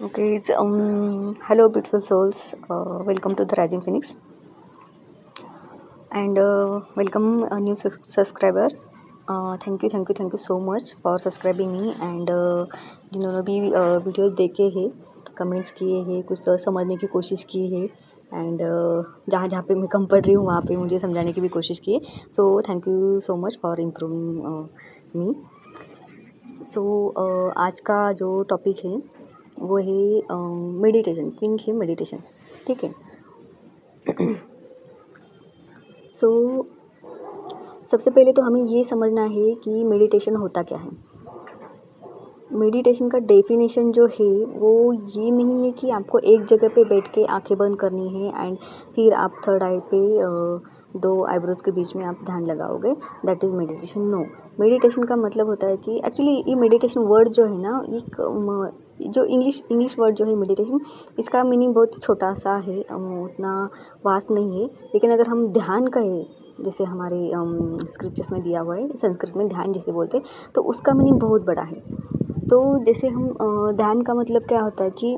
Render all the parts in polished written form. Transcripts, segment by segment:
Okay, it's hello, beautiful souls. Welcome to the Rising Phoenix, and welcome new subscribers. Thank you so much for subscribing me and जिन्होंने भी video देखे हैं, comments किए हैं, कुछ समझने की कोशिश की है एंड जहाँ जहाँ पे मैं कम पढ़ रही हूँ वहाँ पे मुझे समझाने की भी कोशिश की है. So thank you so much for improving me. So आज का जो टॉपिक है वो है मेडिटेशन. पिंक है मेडिटेशन. ठीक है. सो सबसे पहले तो हमें ये समझना है कि मेडिटेशन होता क्या है. मेडिटेशन का डेफिनेशन जो है वो ये नहीं है कि आपको एक जगह पे बैठ के आंखें बंद करनी है एंड फिर आप थर्ड आई पे दो आईब्रोज के बीच में आप ध्यान लगाओगे. That is meditation. No. Meditation का मतलब होता है कि एक्चुअली ये मेडिटेशन वर्ड जो है ना, एक जो इंग्लिश वर्ड जो है मेडिटेशन, इसका मीनिंग बहुत छोटा सा है, उतना वास्ट नहीं है. लेकिन अगर हम ध्यान कहें, जैसे हमारे स्क्रिप्चर्स में दिया हुआ है, संस्कृत में ध्यान जैसे बोलते हैं, तो उसका मीनिंग बहुत बड़ा है. तो जैसे हम ध्यान का मतलब क्या होता है कि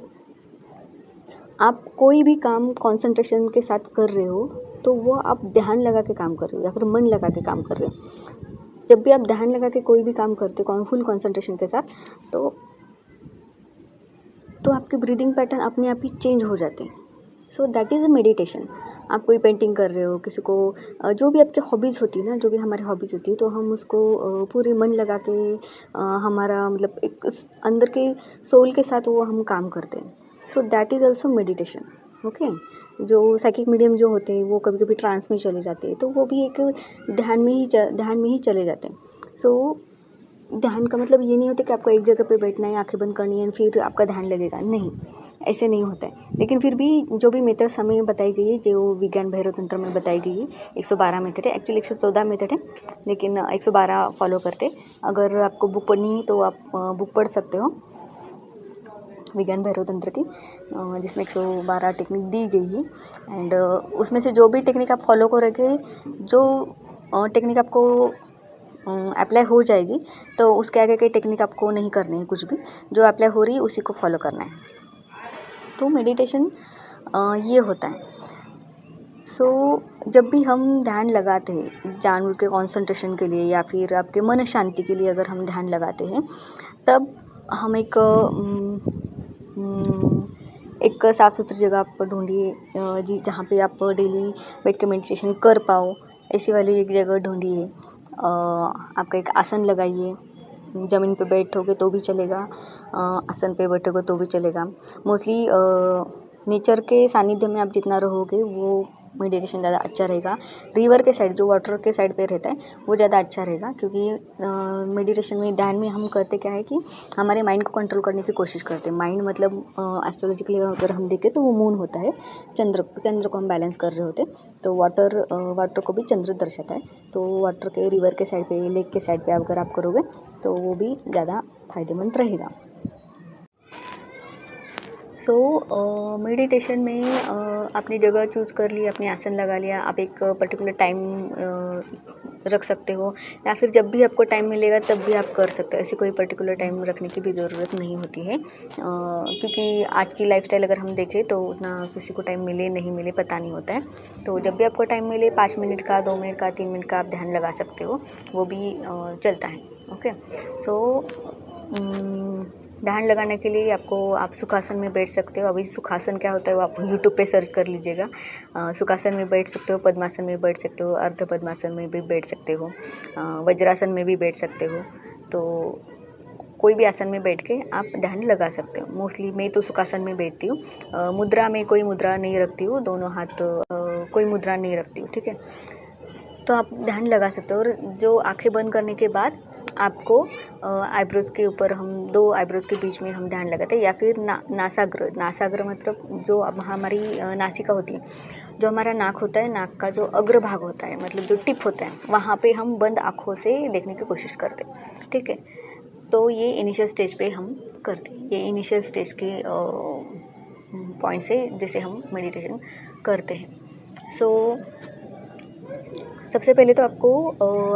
आप कोई भी काम कंसंट्रेशन के साथ कर रहे हो तो वो आप ध्यान लगा के काम कर रहे हो या फिर मन लगा के काम कर रहे हो. जब भी आप ध्यान लगा के कोई भी काम करते हो फुल कंसंट्रेशन के साथ, तो आपके ब्रीदिंग पैटर्न अपने आप ही चेंज हो जाते हैं. So that is a meditation. आप कोई पेंटिंग कर रहे हो, किसी को जो भी आपकी हॉबीज़ होती है ना, जो भी हमारी हॉबीज़ होती है, तो हम उसको पूरे मन लगा के हमारा मतलब एक अंदर के सोल के साथ वो हम काम करते हैं. So that is also meditation. Okay. जो साइकिक मीडियम जो होते हैं वो कभी कभी ट्रांस में चले जाते हैं, तो वो भी एक ध्यान में ही चले जाते हैं. सो ध्यान का मतलब ये नहीं होता कि आपको एक जगह पे बैठना है, आंखें बंद करनी है फिर आपका ध्यान लगेगा. नहीं, ऐसे नहीं होता है. लेकिन फिर भी जो भी मेथड्स हमें बताई गई है, जो विज्ञान भैरव तंत्र में बताई गई है, 112 मेथड है. एक्चुअली 114 मेथड है, लेकिन 112 फॉलो करते. अगर आपको बुक पढ़नी है तो आप बुक पढ़ सकते हो विज्ञान भैरव तंत्र की, जिसमें 112 टेक्निक दी गई है. एंड उसमें से जो भी टेक्निक आप फॉलो करोगे, जो टेक्निक आपको अप्लाई हो जाएगी, तो उसके आगे कई टेक्निक आपको नहीं करनी है. कुछ भी जो अप्लाई हो रही है उसी को फॉलो करना है. तो मेडिटेशन ये होता है. सो जब भी हम ध्यान लगाते हैं जानबूझ के कंसंट्रेशन के लिए या फिर आपके मन शांति के लिए, अगर हम ध्यान लगाते हैं, तब हम एक साफ़ सुथरी जगह आप ढूंढिए, जी जहाँ पे आप डेली बैठ के मेडिटेशन कर पाओ. ऐसी वाली एक जगह ढूंढिए. आपका एक आसन लगाइए. ज़मीन पे बैठोगे तो भी चलेगा, आसन पे बैठोगे तो भी चलेगा. मोस्टली नेचर के सानिध्य में आप जितना रहोगे वो मेडिटेशन ज़्यादा अच्छा रहेगा. रिवर के साइड, जो वाटर के साइड पे रहता है, वो ज़्यादा अच्छा रहेगा. क्योंकि मेडिटेशन में, ध्यान में हम करते क्या है कि हमारे माइंड को कंट्रोल करने की कोशिश करते हैं. माइंड मतलब एस्ट्रोलॉजिकली अगर हम देखें तो वो मून होता है. चंद्र को हम बैलेंस कर रहे होते हैं. तो वाटर को भी चंद्र दर्शाता है. तो वाटर के, रिवर के साइड पे, लेक के साइड पे अगर आप करोगे तो वो भी ज़्यादा फायदेमंद रहेगा. सो मेडिटेशन में अपनी जगह चूज़ कर ली, अपनी आसन लगा लिया. आप एक पर्टिकुलर टाइम रख सकते हो, या फिर जब भी आपको टाइम मिलेगा तब भी आप कर सकते हो. ऐसी कोई पर्टिकुलर टाइम रखने की भी ज़रूरत नहीं होती है, क्योंकि आज की लाइफस्टाइल अगर हम देखें तो उतना किसी को टाइम मिले नहीं मिले पता नहीं होता है. तो जब भी आपको टाइम मिले, 5 मिनट का, 2 मिनट का, 3 मिनट का आप ध्यान लगा सकते हो, वो भी चलता है. ओके. सो ध्यान लगाने के लिए आप सुखासन में बैठ सकते हो. अभी सुखासन क्या होता है वो आप यूट्यूब पे सर्च कर लीजिएगा. सुखासन में बैठ सकते हो, पद्मासन में बैठ सकते हो, अर्ध पद्मासन में भी बैठ सकते हो, वज्रासन में भी बैठ सकते हो. तो कोई भी आसन में बैठ के आप ध्यान लगा सकते हो. मोस्टली मैं तो सुखासन में बैठती हूँ. मुद्रा में कोई मुद्रा नहीं रखती हूँ, दोनों हाथ कोई मुद्रा नहीं रखती हूँ. ठीक है. तो आप ध्यान लगा सकते हो. और जो आंखें बंद करने के बाद आपको आईब्रोज़ के ऊपर, हम 2 आईब्रोज़ के बीच में हम ध्यान लगाते हैं, या फिर नासाग्र मतलब जो अब हमारी नासिका होती है, जो हमारा नाक होता है, नाक का जो अग्रभाग होता है, मतलब जो टिप होता है, वहाँ पे हम बंद आँखों से देखने की कोशिश करते हैं. ठीक है. तो ये इनिशियल स्टेज पे हम करते हैं. ये इनिशियल स्टेज के पॉइंट से जैसे हम मेडिटेशन करते हैं. सो सबसे पहले तो आपको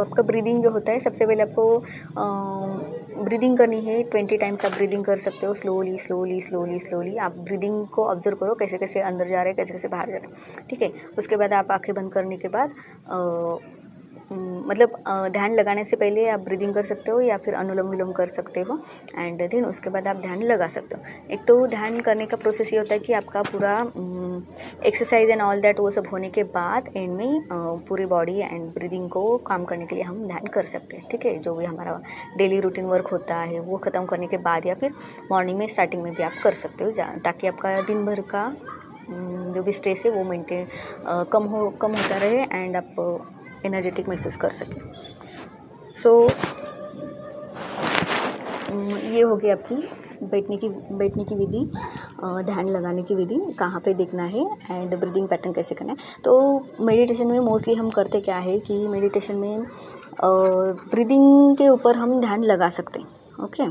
आपका ब्रीदिंग जो होता है, सबसे पहले आपको ब्रीदिंग करनी है 20 टाइम्स आप ब्रीदिंग कर सकते हो, स्लोली स्लोली स्लोली स्लोली आप ब्रीदिंग को ऑब्जर्व करो, कैसे कैसे अंदर जा रहे हैं, कैसे कैसे बाहर जा रहे हैं, ठीक है। उसके बाद आप आंखें बंद करने के बाद मतलब ध्यान लगाने से पहले आप ब्रीदिंग कर सकते हो या फिर अनुलोम विलोम कर सकते हो, एंड देन उसके बाद आप ध्यान लगा सकते हो। एक तो ध्यान करने का प्रोसेस ये होता है कि आपका पूरा एक्सरसाइज एंड ऑल दैट वो सब होने के बाद एंड में पूरी बॉडी एंड ब्रीदिंग को काम करने के लिए हम ध्यान कर सकते हैं, ठीक है। जो भी हमारा डेली रूटीन वर्क होता है वो ख़त्म करने के बाद या फिर मॉर्निंग में स्टार्टिंग में भी आप कर सकते हो, ताकि आपका दिन भर का जो भी स्ट्रेस है वो मेंटेन कम होता रहे एंड आप एनर्जेटिक महसूस कर सकें। सो ये हो गई आपकी बैठने की विधि, ध्यान लगाने की विधि, कहाँ पे देखना है एंड ब्रीदिंग पैटर्न कैसे करना है। तो मेडिटेशन में मोस्टली हम करते क्या है कि मेडिटेशन में ब्रीदिंग के ऊपर हम ध्यान लगा सकते हैं, ओके।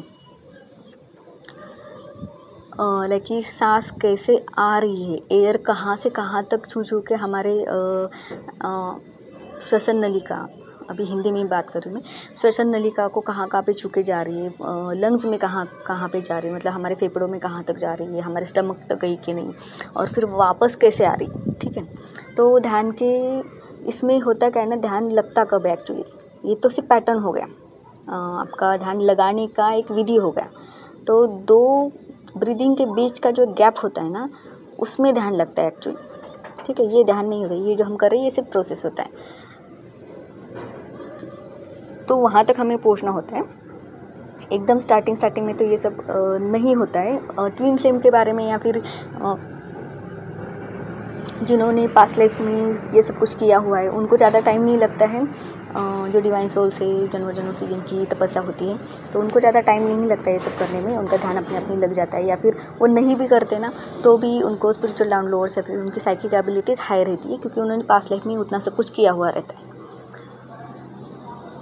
लाइक कि सांस कैसे आ रही है, एयर कहाँ से कहाँ तक छू के हमारे श्वसन नलिका, अभी हिंदी में बात कर रही हूँ मैं, श्वसन नलिका को कहाँ पे छू के जा रही है, लंग्स में कहाँ पे जा रही है, मतलब हमारे फेफड़ों में कहाँ तक जा रही है, हमारे स्टमक तक गई कि नहीं, और फिर वापस कैसे आ रही, ठीक है। तो ध्यान के इसमें होता क्या है ना, ध्यान लगता कब है एक्चुअली, ये तो सिर्फ पैटर्न हो गया, आपका ध्यान लगाने का एक विधि हो गया। तो दो ब्रीदिंग के बीच का जो गैप होता है ना, उसमें ध्यान लगता है एक्चुअली, ठीक है। ये ध्यान नहीं होता, ये जो हम कर रहे हैं ये सिर्फ प्रोसेस होता है। तो वहाँ तक हमें पहुँचना होता है। एकदम स्टार्टिंग में तो ये सब नहीं होता है। ट्विन फ्लेम के बारे में या फिर जिन्होंने पास्ट लाइफ में ये सब कुछ किया हुआ है उनको ज़्यादा टाइम नहीं लगता है। जो डिवाइन सोल से जन्मों की जिनकी तपस्या होती है तो उनको ज़्यादा टाइम नहीं लगता है ये सब करने में, उनका ध्यान अपने लग जाता है। या फिर वो नहीं भी करते ना तो भी उनको स्पिरिचुअल डाउनलोड्स या फिर उनकी साइकिक एबिलिटीज़ हाई रहती है, क्योंकि उन्होंने पास्ट लाइफ में उतना सब कुछ किया हुआ रहता है।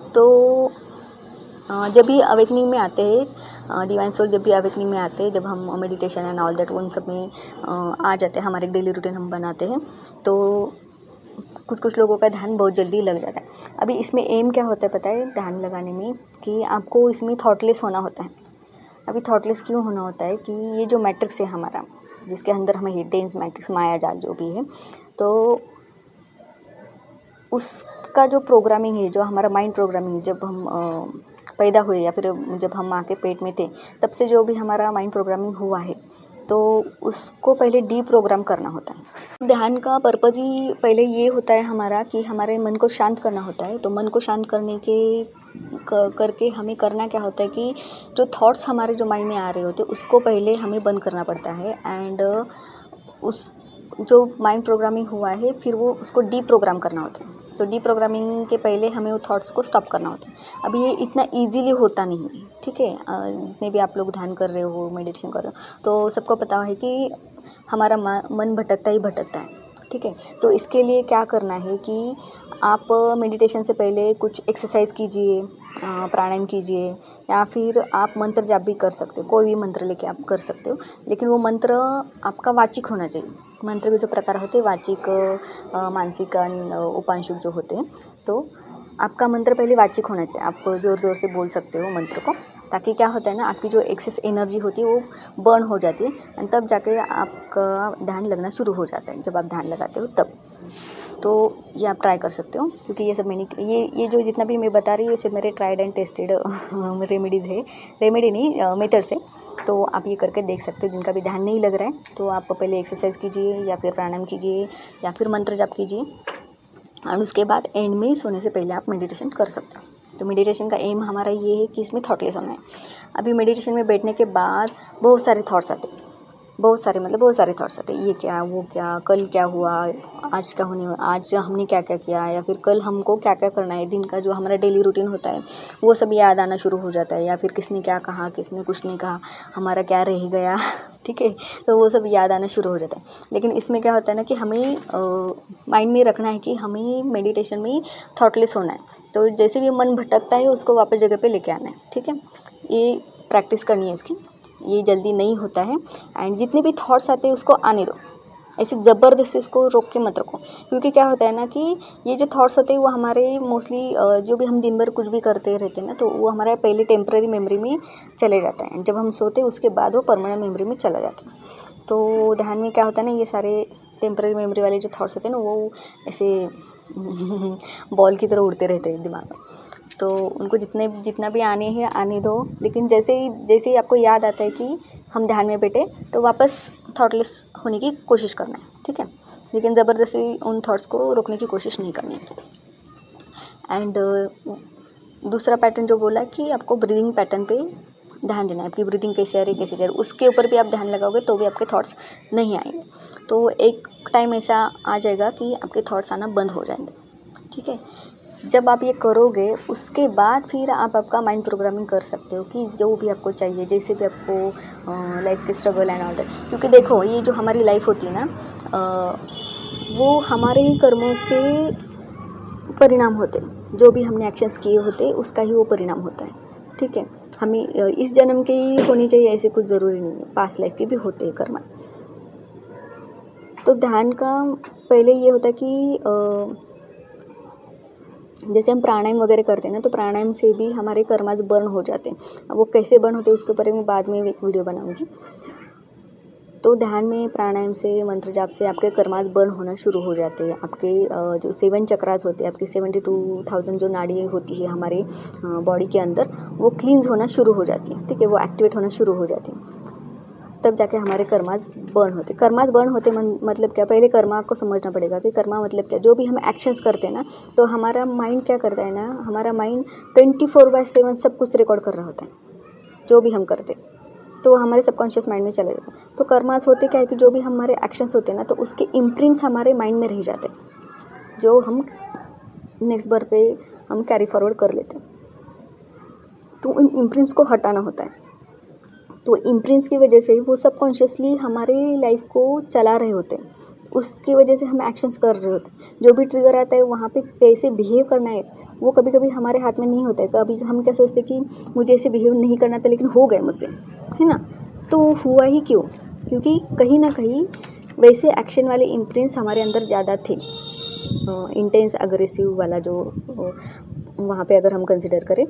तो जब भी अवेकनिंग में आते हैं, डिवाइन सोल जब भी अवेकनिंग में आते हैं, जब हम मेडिटेशन एंड ऑल दैट उन सब में आ जाते हैं, हमारे डेली रूटीन हम बनाते हैं, तो कुछ लोगों का ध्यान बहुत जल्दी लग जाता है। अभी इसमें एम क्या होता है पता है ध्यान लगाने में, कि आपको इसमें थॉटलेस होना होता है। अभी थॉटलेस क्यों होना होता है कि ये जो मैट्रिक्स है हमारा, जिसके अंदर हमें हिडेंस मैट्रिक्स माया जाल जो भी है, तो उसका जो प्रोग्रामिंग है, जो हमारा माइंड प्रोग्रामिंग, जब हम पैदा हुए या फिर जब हम माँ के पेट में थे तब से जो भी हमारा माइंड प्रोग्रामिंग हुआ है, तो उसको पहले डीप्रोग्राम करना होता है। ध्यान का पर्पज़ ही पहले ये होता है हमारा कि हमारे मन को शांत करना होता है। तो मन को शांत करने के करके हमें करना क्या होता है कि जो थॉट्स हमारे जो माइंड में आ रहे होते उसको पहले हमें बंद करना पड़ता है, एंड उस जो माइंड प्रोग्रामिंग हुआ है फिर वो उसको डीप्रोग्राम करना होता है। तो डीप्रोग्रामिंग के पहले हमें वो थॉट्स को स्टॉप करना होता है। अभी ये इतना ईजीली होता नहीं है, ठीक है। जितने भी आप लोग ध्यान कर रहे हो, मेडिटेशन कर रहे हो, तो सबको पता है कि हमारा मन भटकता ही भटकता है, ठीक है। तो इसके लिए क्या करना है कि आप मेडिटेशन से पहले कुछ एक्सरसाइज कीजिए, प्राणायाम कीजिए, या फिर आप मंत्र जाप भी कर सकते हो। कोई भी मंत्र लेके आप कर सकते हो, लेकिन वो मंत्र आपका वाचिक होना चाहिए। मंत्र के जो प्रकार होते हैं वाचिक, मानसिक, उपांशुक जो होते हैं, तो आपका मंत्र पहले वाचिक होना चाहिए। आप ज़ोर ज़ोर से बोल सकते हो मंत्र को, ताकि क्या होता है ना, आपकी जो एक्सेस एनर्जी होती है वो बर्न हो जाती है, एंड तब जाके आपका ध्यान लगना शुरू हो जाता है, जब आप ध्यान लगाते हो तब। तो ये आप ट्राई कर सकते हो, क्योंकि ये सब मैंने ये जो जितना भी मैं बता रही हूँ ये सब मेरे ट्राइड एंड टेस्टेड रेमेडीज़ है, रेमेडी नहीं मेथड्स है। तो आप ये करके देख सकते हो। जिनका भी ध्यान नहीं लग रहा है तो आप पहले एक्सरसाइज कीजिए, या फिर प्राणायाम कीजिए, या फिर मंत्र जाप कीजिए, और उसके बाद एंड में सोने से पहले आप मेडिटेशन कर सकते हो। तो मेडिटेशन का एम हमारा ये है कि इसमें थॉटलेस होना है। अभी मेडिटेशन में बैठने के बाद बहुत सारे थॉट्स आते हैं, बहुत सारे थॉट्स आते हैं, ये क्या, वो क्या, कल क्या हुआ, आज क्या होने, आज हमने क्या क्या किया, या फिर कल हमको क्या क्या करना है। दिन का जो हमारा डेली रूटीन होता है वो सब याद आना शुरू हो जाता है, या फिर किसने क्या कहा, किसने कुछ नहीं कहा, हमारा क्या रह गया ठीक है। तो वो सब याद आना शुरू हो जाता है। लेकिन इसमें क्या होता है ना कि हमें माइंड में रखना है कि हमें मेडिटेशन में थॉटलेस होना है। तो जैसे भी मन भटकता है उसको वापस जगह पे लेके आना है, ठीक है। ये प्रैक्टिस करनी है इसकी, ये जल्दी नहीं होता है। एंड जितने भी थॉट्स आते हैं उसको आने दो, ऐसे ज़बरदस्ती उसको रोक के मत रखो, क्योंकि क्या होता है ना कि ये जो थॉट्स होते हैं वो हमारे मोस्टली जो भी हम दिन भर कुछ भी करते रहते हैं ना, तो वो हमारा पहले टेम्पररी मेमोरी में चले जाता है। जब हम सोते हैं उसके बाद वो परमानेंट मेमोरी में चला जाता है। तो ध्यान में क्या होता है ना, ये सारे टेम्पररी मेमोरी वाले जो थॉट्स होते हैं ना, वो ऐसे बॉल की तरह उड़ते रहते हैं दिमाग में। तो उनको जितना भी आने हैं आने दो, लेकिन जैसे ही आपको याद आता है कि हम ध्यान में बैठे, तो वापस थॉटलेस होने की कोशिश करना है, ठीक है। लेकिन ज़बरदस्ती उन थॉट्स को रोकने की कोशिश नहीं करनी है। एंड दूसरा पैटर्न जो बोला कि आपको ब्रीदिंग पैटर्न पे ध्यान देना है, आपकी ब्रीदिंग कैसे आ रही है, कैसे जा रही है, उसके ऊपर भी आप ध्यान लगाओगे तो भी आपके थॉट्स नहीं आएंगे। तो एक टाइम ऐसा आ जाएगा कि आपके थॉट्स आना बंद हो जाएंगे, ठीक है। जब आप ये करोगे उसके बाद फिर आप आपका माइंड प्रोग्रामिंग कर सकते हो कि जो भी आपको चाहिए, जैसे भी आपको लाइफ के स्ट्रगल एंड ऑल दैट। क्योंकि देखो, ये जो हमारी लाइफ होती है ना, वो हमारे ही कर्मों के परिणाम होते हैं। जो भी हमने एक्शंस किए होते उसका ही वो परिणाम होता है, ठीक है। हमें इस जन्म के ही होनी चाहिए ऐसे कुछ ज़रूरी नहीं है, पास्ट लाइफ के भी होते हैं कर्म। तो ध्यान का पहले ये होता है कि जैसे हम प्राणायाम वगैरह करते हैं ना, तो प्राणायाम से भी हमारे कर्माज बर्न हो जाते हैं। अब वो कैसे बर्न होते हैं उसके ऊपर मैं बाद में एक वीडियो बनाऊंगी। तो ध्यान में प्राणायाम से, मंत्र जाप से आपके कर्माज बर्न होना शुरू हो जाते हैं। आपके जो 7 चक्रास होते हैं, आपकी 72,000 जो नाड़ी होती है हमारे बॉडी के अंदर, वो क्लींस होना शुरू हो जाती है, ठीक है, वो एक्टिवेट होना शुरू हो जाती है। तब जाके हमारे कर्माज बर्न होते। कर्माज बर्न होते मतलब क्या, पहले कर्मा को समझना पड़ेगा कि कर्मा मतलब क्या। जो भी हम एक्शंस करते हैं ना, तो हमारा माइंड क्या करता है ना, हमारा माइंड 24/7 सब कुछ रिकॉर्ड कर रहा होता है। जो भी हम करते तो हमारे सबकॉन्शियस माइंड में चले जाते हैं। तो कर्माज होते क्या है कि जो भी हमारे एक्शंस होते हैं ना, तो उसके इम्प्रिंट्स हमारे माइंड में रह जाते हैं, जो हम नेक्स्ट बार पे हम कैरी फॉरवर्ड कर लेते हैं। तो उन इम्प्रिंट्स को हटाना होता है। तो इम्प्रिंट्स की वजह से वो सबकॉन्शियसली हमारे लाइफ को चला रहे होते हैं, उसकी वजह से हम एक्शंस कर रहे होते हैं। जो भी ट्रिगर आता है वहाँ पे कैसे बिहेव करना है, वो कभी कभी हमारे हाथ में नहीं होता है। कभी हम क्या सोचते हैं कि मुझे ऐसे बिहेव नहीं करना था, लेकिन हो गए मुझसे, है ना। तो हुआ ही क्यों? क्योंकि कहीं ना कहीं वैसे एक्शन वाले इम्प्रिंट्स हमारे अंदर ज़्यादा थे। इंटेंस अग्रेसिव वाला जो वहाँ पे अगर हम कंसिडर करें,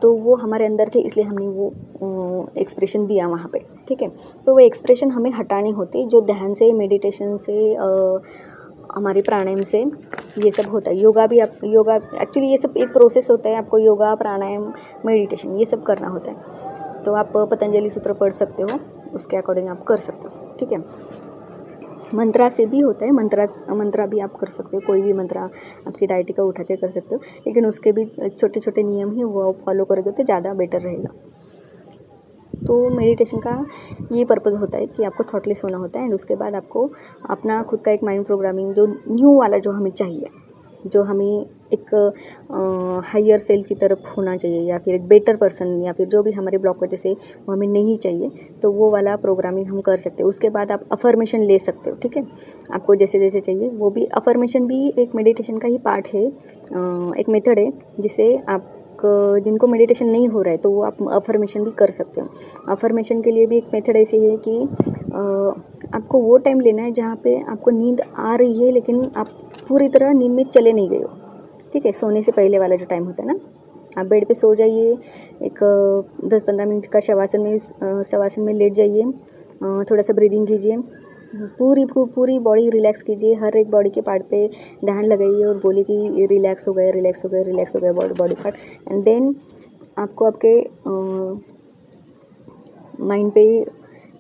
तो वो हमारे अंदर थे, इसलिए हमने वो एक्सप्रेशन दिया वहाँ पे, ठीक है। तो वो एक्सप्रेशन हमें हटानी होती, जो ध्यान से, मेडिटेशन से, हमारे प्राणायाम से ये सब होता है। योगा एक्चुअली ये सब एक प्रोसेस होता है। आपको योगा, प्राणायाम, मेडिटेशन ये सब करना होता है। तो आप पतंजलि सूत्र पढ़ सकते हो, उसके अकॉर्डिंग आप कर सकते हो, ठीक है। मंत्रा से भी होता है, मंत्रा भी आप कर सकते हो, कोई भी मंत्रा आपकी डायटी का उठा के कर सकते हो, लेकिन उसके भी छोटे छोटे नियम ही वो फॉलो करोगे तो ज़्यादा बेटर रहेगा। तो मेडिटेशन का ये पर्पज़ होता है कि आपको थॉटलेस होना होता है, एंड उसके बाद आपको अपना खुद का एक माइंड प्रोग्रामिंग जो न्यू वाला जो हमें चाहिए, जो हमें एक हायर सेल्फ की तरफ होना चाहिए, या फिर एक बेटर पर्सन, या फिर जो भी हमारे ब्लॉक वजह से वो हमें नहीं चाहिए, तो वो वाला प्रोग्रामिंग हम कर सकते हैं। उसके बाद आप अफर्मेशन ले सकते हो, ठीक है। आपको जैसे जैसे चाहिए वो भी, अफर्मेशन भी एक मेडिटेशन का ही पार्ट है, एक मेथड है जिसे आप जिनको मेडिटेशन नहीं हो रहा है तो वो आप अफर्मेशन भी कर सकते हो। अफर्मेशन के लिए भी एक मेथड ऐसी है कि आपको वो टाइम लेना है जहाँ पे आपको नींद आ रही है, लेकिन आप पूरी तरह नींद में चले नहीं गए हो, ठीक है। सोने से पहले वाला जो टाइम होता है ना, आप बेड पे सो जाइए, एक 10-15 मिनट का शवासन में लेट जाइए, थोड़ा सा ब्रीदिंग कीजिए, पूरी बॉडी रिलैक्स कीजिए, हर एक बॉडी के पार्ट पे ध्यान लगाइए और बोलिए कि रिलैक्स हो गया, रिलैक्स हो गया, रिलैक्स हो गया बॉडी पार्ट। एंड देन आपको आपके माइंड पे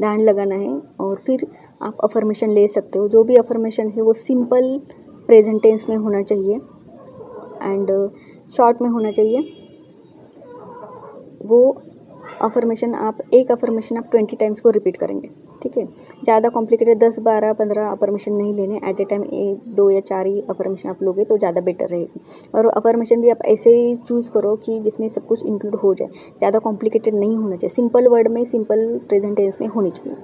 ध्यान लगाना है, और फिर आप अफर्मेशन ले सकते हो। जो भी अफर्मेशन है वो सिंपल प्रेजेंट टेंस में होना चाहिए एंड शॉर्ट में होना चाहिए। वो अफर्मेशन एक अफर्मेशन आप 20 टाइम्स को रिपीट करेंगे, ठीक है। ज़्यादा कॉम्प्लिकेटेड 10, 12, 15 अफर्मेशन नहीं लेने, एट ए टाइम 1, 2 या 4 ही अफर्मेशन आप लोगे तो ज़्यादा बेटर रहेगी। और अफर्मेशन भी आप ऐसे ही चूज़ करो कि जिसमें सब कुछ इंक्लूड हो जाए, ज़्यादा कॉम्प्लिकेटेड नहीं होना चाहिए। सिंपल वर्ड में, सिंपल प्रेजेंट टेंस में होनी चाहिए,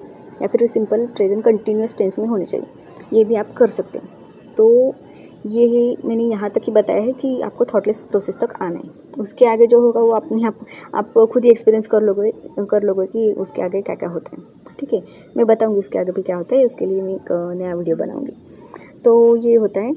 या फिर सिंपल प्रेजेंट कंटिन्यूस टेंस में होनी चाहिए। ये भी आप कर सकते हैं। तो ये मैंने यहाँ तक ही बताया है कि आपको थॉटलेस प्रोसेस तक आना है। उसके आगे जो होगा वो अपने आप खुद ही एक्सपीरियंस कर लोगे कि उसके आगे क्या क्या होता है। ठीक है, मैं बताऊँगी उसके आगे भी क्या होता है, उसके लिए मैं एक नया वीडियो बनाऊँगी। तो ये होता है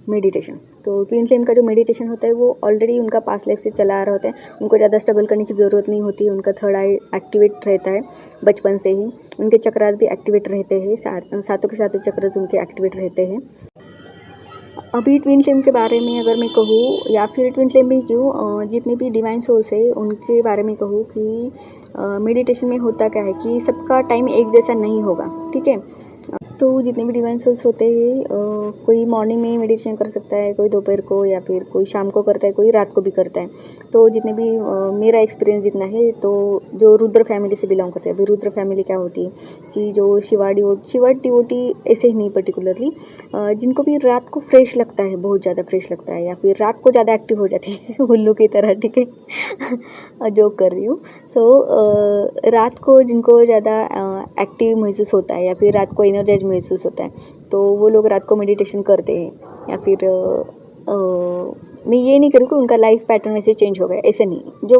मेडिटेशन। तो ट्विन फ्लेम का जो मेडिटेशन होता है वो ऑलरेडी उनका पास्ट लाइफ से चला आ रहा होता है, उनको ज़्यादा स्ट्रगल करने की ज़रूरत नहीं होती है, उनका थर्ड आई एक्टिवेट रहता है बचपन से ही, उनके चक्रास भी एक्टिवेट रहते हैं, सातों के सातों चक्रास उनके एक्टिवेट रहते हैं। अभी ट्विन फ्लेम के बारे में अगर मैं कहूँ, या फिर ट्विन फ्लेम भी क्यों, जितने भी डिवाइन सोल्स है उनके बारे में कहूँ कि मेडिटेशन में होता क्या है कि सबका टाइम एक जैसा नहीं होगा, ठीक है। तो जितने भी डिवाइन सोल्स होते हैं, कोई मॉर्निंग में मेडिटेशन कर सकता है, कोई दोपहर को, या फिर कोई शाम को करता है, कोई रात को भी करता है। तो जितने भी मेरा एक्सपीरियंस जितना है, तो जो रुद्र फैमिली से बिलोंग करते हैं, अभी रुद्र फैमिली क्या होती है कि जो शिवा डिवोटी ऐसे ही नहीं पर्टिकुलरली, जिनको भी रात को फ्रेश लगता है, बहुत ज़्यादा फ्रेश लगता है, या फिर रात को ज़्यादा एक्टिव हो जाते हैं उल्लू की तरह, ठीक है जोक कर रही हूँ। सो रात को जिनको ज़्यादा एक्टिव महसूस होता है, या फिर रात को एनर्जाइज महसूस होता है, तो वो लोग रात को मेडिटेशन करते हैं। या फिर मैं ये नहीं करूँ कि उनका लाइफ पैटर्न वैसे चेंज हो गया, ऐसे नहीं, जो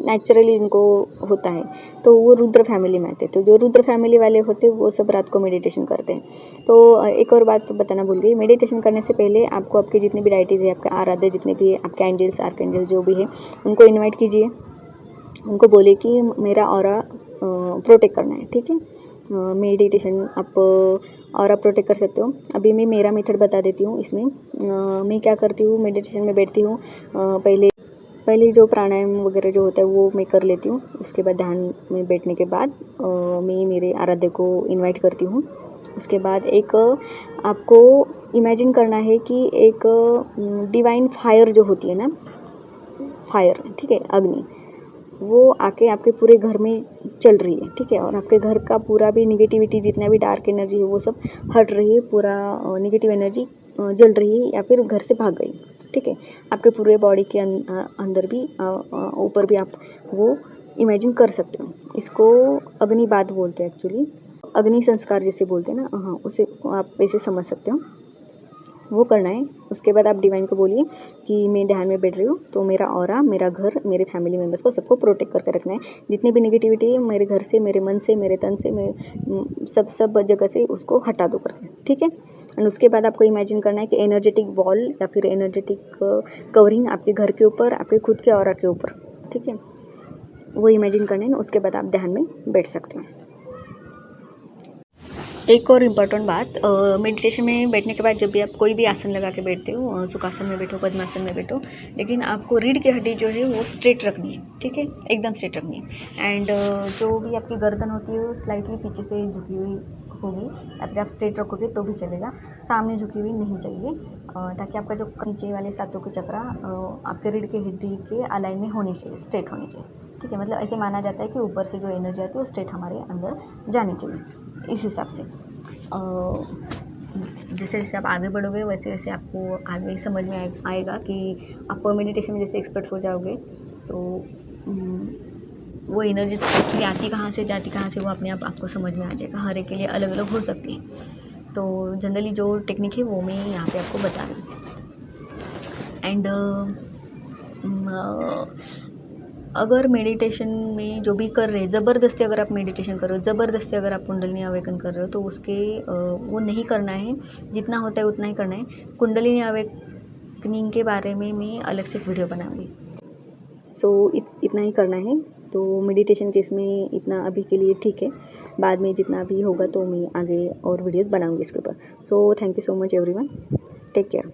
नेचुरली इनको होता है, तो वो रुद्र फैमिली में आते हैं। तो जो रुद्र फैमिली वाले होते हैं वो सब रात को मेडिटेशन करते हैं। तो एक और बात बताना भूल गई, मेडिटेशन करने से पहले आपको आपके जितने भी डाइटीज़ है, आपके आराध्य जितने भी आपके एंजल्स आर्कएंजल जो भी है, उनको इन्वाइट कीजिए, उनको बोले कि मेरा ऑरा प्रोटेक्ट करना है, ठीक है। मेडिटेशन आप ऑरा प्रोटेक्ट कर सकते हो। अभी मैं मेरा मेथड बता देती हूँ इसमें। मैं क्या करती हूँ, मेडिटेशन में बैठती हूँ, पहले जो प्राणायाम वगैरह जो होता है वो मैं कर लेती हूँ। उसके बाद ध्यान में बैठने के बाद मैं मेरे आराध्य को इनवाइट करती हूँ। उसके बाद एक आपको इमेजिन करना है कि एक डिवाइन फायर जो होती है ना, फायर, ठीक है, अग्नि, वो आके आपके पूरे घर में चल रही है, ठीक है, और आपके घर का पूरा भी निगेटिविटी, जितना भी डार्क एनर्जी है वो सब हट रही है, पूरा निगेटिव एनर्जी जल रही है, या फिर घर से भाग गई, ठीक है। आपके पूरे बॉडी के अंदर भी, ऊपर भी आप वो इमेजिन कर सकते हो। इसको अग्निबाद बोलते हैं एक्चुअली, अग्नि संस्कार जिसे बोलते हैं ना, हाँ, उसे आप वैसे समझ सकते हो, वो करना है। उसके बाद आप डिवाइन को बोलिए कि मैं ध्यान में बैठ रही हूँ, तो मेरा ऑरा, मेरा घर, मेरे फैमिली मेम्बर्स को सबको प्रोटेक्ट करके रखना है। जितनी भी नेगेटिविटी है मेरे घर से, मेरे मन से, मेरे तन से, सब जगह से उसको हटा दो करके, ठीक है। एंड उसके बाद आपको इमेजिन करना है कि एनर्जेटिक वॉल या फिर एनर्जेटिक कवरिंग आपके घर के ऊपर, आपके खुद के ऑरा के ऊपर, ठीक है, वो इमेजिन करना है। उसके बाद आप ध्यान में बैठ सकते हो। एक और इम्पॉर्टेंट बात, मेडिटेशन में बैठने के बाद जब भी आप कोई भी आसन लगा के बैठते हो, सुखासन में बैठो, पद्मासन में बैठो, लेकिन आपको रीढ़ की हड्डी जो है वो स्ट्रेट रखनी है, ठीक है, एकदम स्ट्रेट रखनी है। एंड जो भी आपकी गर्दन होती है वो स्लाइटली पीछे से झुकी हुई होगी, या फिर आप स्ट्रेट रखोगे तो भी चलेगा, सामने झुकी हुई नहीं चाहिए, ताकि आपका जो नीचे वाले सातों के चक्रा आपके रीढ़ की हड्डी के अलाइन में होनी चाहिए, स्ट्रेट होनी चाहिए, ठीक है। मतलब ऐसे माना जाता है कि ऊपर से जो एनर्जी आती है वो स्ट्रेट हमारे अंदर जानी चाहिए। इस हिसाब से जैसे जैसे आप आगे बढ़ोगे वैसे वैसे आपको आगे समझ में आएगा कि आप मेडिटेशन में जैसे एक्सपर्ट हो जाओगे, तो वो एनर्जी एक्चुअली आती कहाँ से, जाती कहाँ से, वो अपने आप आपको समझ में आ जाएगा। हर एक के लिए अलग अलग हो सकती है। तो जनरली जो टेक्निक है वो मैं यहाँ पे आपको बता रही हूँ। एंड अगर मेडिटेशन में जो भी कर रहे हैं, ज़बरदस्ती अगर आप मेडिटेशन कर रहे हो, ज़बरदस्ती अगर आप कुंडलिनी अवेकन कर रहे हो, तो उसके वो नहीं करना है, जितना होता है उतना ही करना है। कुंडलिनी अवेकनिंग के बारे में मैं अलग से एक वीडियो बनाऊंगी। सो इतना ही करना है। तो मेडिटेशन केस में इतना अभी के लिए ठीक है, बाद में जितना भी होगा तो मैं आगे और वीडियोज़ बनाऊँगी इसके ऊपर। So thank you so much everyone, take care.